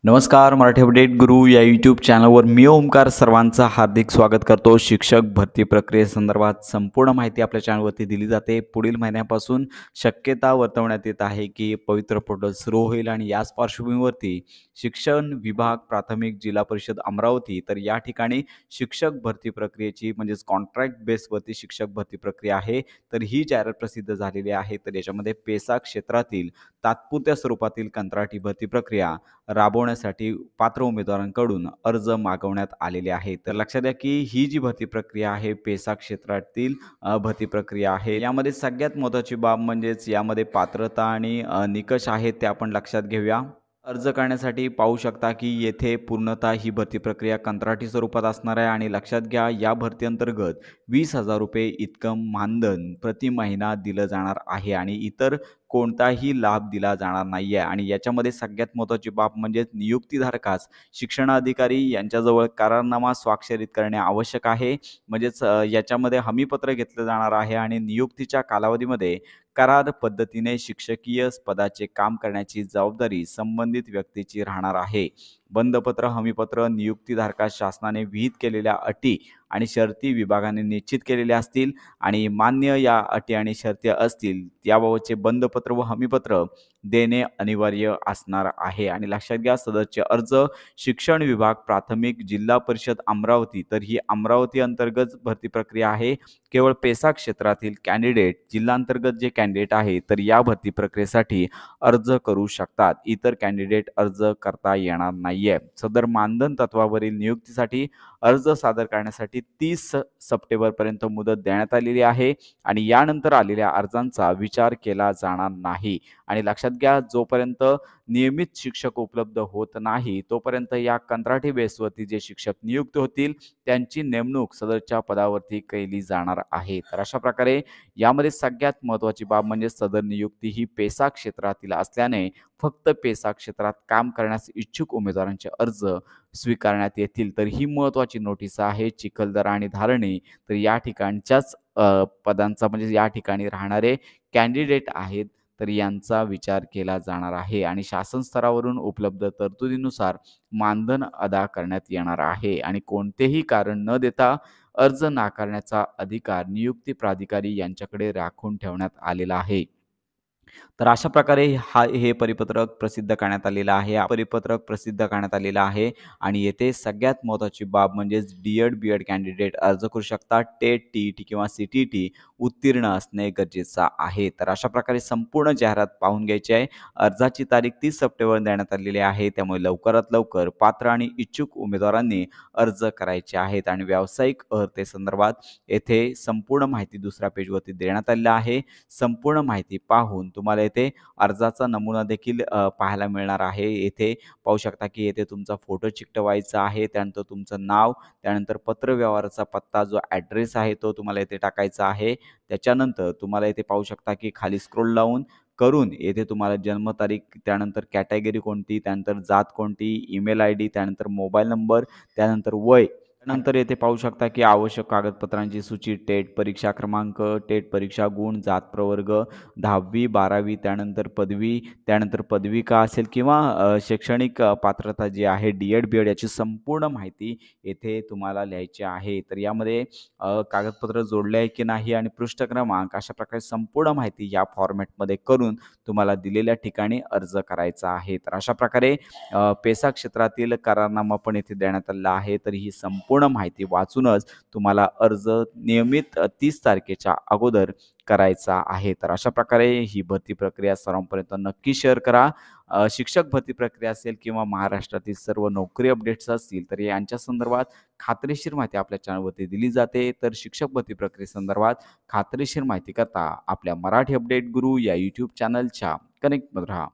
नमस्कार. मराठी अपडेट गुरु या यूट्यूब चॅनलवर मी ओमकार सर्वांचं हार्दिक स्वागत करतो. शिक्षक भरती प्रक्रियेसंदर्भात संपूर्ण माहिती आपल्या चॅनलवरती दिली जाते. पुढील महिन्यापासून शक्यता वर्तवण्यात येत आहे की पवित्र पोर्टल सुरू होईल आणि याच पार्श्वभूमीवरती शिक्षण विभाग प्राथमिक जिल्हा परिषद अमरावती तर या ठिकाणी शिक्षक भरती प्रक्रियेची म्हणजेच कॉन्ट्रॅक्ट बेसवरती शिक्षक भरती प्रक्रिया आहे. तर ही जाहिरात प्रसिद्ध झालेली आहे. तर याच्यामध्ये पेसा क्षेत्रातील तात्पुरत्या स्वरूपातील कंत्राटी भरती प्रक्रिया राबवण्यासाठी पात्र उमेदवारांकडून अर्ज मागवण्यात आलेले आहेत. तर लक्षात घ्या की ही जी भरती प्रक्रिया आहे पेसा क्षेत्रातील भरती प्रक्रिया आहे. यामध्ये सगळ्यात महत्त्वाची बाब म्हणजेच यामध्ये पात्रता आणि निकष आहेत ते आपण लक्षात घेऊया. अर्ज करण्यासाठी पाहू शकता की येथे पूर्णतः ही भरती प्रक्रिया कंत्राटी स्वरूपात असणार आहे आणि लक्षात घ्या या भरती अंतर्गत 20,000 रुपये इतकं मानधन प्रति महिना दिलं जाणार आहे आणि इतर कोणताही लाभ दिला जाणार नाही आहे. आणि याच्यामध्ये सगळ्यात महत्त्वाची बाब म्हणजे नियुक्तीधारकास शिक्षणाधिकारी यांच्याजवळ करारनामा स्वाक्षरित करणे आवश्यक आहे. म्हणजेच याच्यामध्ये हमीपत्र घेतलं जाणार आहे आणि नियुक्तीच्या कालावधीमध्ये करार पद्धतीने शिक्षकीय पदाचे काम करण्याची जबाबदारी संबंधित व्यक्तीची राहणार आहे. बंधपत्र हमीपत्र नियुक्तीधारकास शासनाने विहित केलेल्या अटी आणि शर्ती विभागाने निश्चित केलेल्या असतील आणि मान्य या अटी आणि शर्ती असतील याबाबतचे बंधपत्र व हमीपत्र देणे अनिवार्य असणार आहे. आणि लक्षात घ्या सदरचे अर्ज शिक्षण विभाग प्राथमिक जिल्हा परिषद अमरावती तर ही अमरावती अंतर्गत भरती प्रक्रिया आहे. केवळ पेसा क्षेत्रातील कॅन्डिडेट जिल्हांतर्गत जे कॅन्डिडेट आहे तर या भरती प्रक्रियेसाठी अर्ज करू शकतात. इतर कॅन्डिडेट अर्ज करता येणार नाहीये. सदर मानधन तत्वावरील नियुक्तीसाठी अर्ज सादर करण्यासाठी 30 सप्टेंबरपर्यंत मुदत देण्यात आलेली आहे आणि यानंतर आलेल्या अर्जांचा विचार केला जाणार नाही. आणि लक्षात घ्या जोपर्यंत नियमित शिक्षक उपलब्ध होत नाही तोपर्यंत या कंत्राटी बेसवरती जे शिक्षक नियुक्त होतील त्यांची नेमणूक सदरच्या पदावरती केली जाणार आहे. तर अशा प्रकारे यामध्ये सगळ्यात महत्त्वाची बाब म्हणजे सदर नियुक्ती ही पेसा क्षेत्रातील असल्याने फक्त पेसा क्षेत्रात काम करण्यास इच्छुक उमेदवारांचे अर्ज स्वीकारण्यात येतील. तर ही महत्त्वाची नोटीस आहे. चिखलदरा आणि धारणी तर या ठिकाणच्याच पदांचा म्हणजे या ठिकाणी राहणारे कॅन्डिडेट आहेत तर यांचा विचार केला जाणार आहे आणि शासन स्तरावरून उपलब्ध तरतुदीनुसार मानधन अदा करण्यात येणार आहे आणि कोणतेही कारण न देता अर्ज नाकारण्याचा अधिकार नियुक्ती प्राधिकारी यांच्याकडे राखून ठेवण्यात आलेला आहे. तर अशा प्रकारे हे परिपत्रक प्रसिद्ध करण्यात आलेलं आहे. परिपत्रक प्रसिद्ध करण्यात आलेलं आहे आणि येथे सगळ्यात महत्त्वाची बाब म्हणजेच डी-एड, बी-एड कॅन्डिडेट अर्ज करू शकतात. टेट, टी-ई-टी किंवा सी-टी-ई-टी उत्तीर्ण असणे गरजेचं आहे. तर अशा प्रकारे संपूर्ण जाहिरात पाहून घ्यायची आहे. अर्जाची तारीख 30 सप्टेंबर देण्यात आलेली आहे. त्यामुळे लवकरात लवकर पात्र आणि इच्छुक उमेदवारांनी अर्ज करायचे आहेत आणि व्यावसायिक अर्हतेसंदर्भात येथे संपूर्ण माहिती दुसऱ्या पेजवरती देण्यात आलेली आहे. संपूर्ण माहिती पाहून तुम्हाला येथे अर्जाचा नमुना देखील पाहायला मिळणार आहे. येथे पाहू शकता की येथे तुमचा फोटो चिकटवायचा आहे. त्यानंतर तुमचं नाव, त्यानंतर पत्रव्यवहाराचा पत्ता जो ॲड्रेस आहे तो तुम्हाला येथे टाकायचा आहे. त्याच्यानंतर तुम्हाला येथे पाहू शकता की खाली स्क्रोल डाऊन करून येथे तुम्हाला जन्मतारीख, त्यानंतर कॅटेगरी कोणती, त्यानंतर जात कोणती, ईमेल आयडी, त्यानंतर मोबाईल नंबर, त्यानंतर वय, त्यानंतर येथे पाहू शकता की आवश्यक कागदपत्रांची सूची, टेट परीक्षा क्रमांक, टेट परीक्षा गुण, जात प्रवर्ग, 10वी 12वी, त्यानंतर पदवी, त्यानंतर पदवी का असेल किंवा शैक्षणिक पात्रता जी आहे डी-एड, बी-एड याची संपूर्ण माहिती येथे तुम्हाला लिहायची आहे. तर यामध्ये कागदपत्र जोडले आहे की नाही आणि पृष्ठ क्रमांक अशा प्रकारे संपूर्ण माहिती या फॉर्मॅटमध्ये करून तुम्हाला दिलेल्या ठिकाणी अर्ज करायचा आहे. तर अशा प्रकारे पेसा क्षेत्रातील करारनामा पण येथे देण्यात आलेला आहे. तर ही संपूर्ण माहिती वाचूनच तुम्हाला अर्ज नियमित 30 तारखेच्या अगोदर करायचा आहे. तर अशा प्रकारे ही भरती प्रक्रिया सर्वांपर्यंत नक्की शेअर करा. शिक्षक भरती प्रक्रिया असेल किंवा महाराष्ट्रातील सर्व नोकरी अपडेट्स असतील तर यांच्या संदर्भात खात्रीशीर माहिती आपल्या चॅनलवरती दिली जाते. तर शिक्षक भरती प्रक्रियेसंदर्भात खात्रीशीर माहिती करता आपल्या मराठी अपडेट गुरु या यूट्यूब चॅनलच्या कनेक्टमध्ये राहा.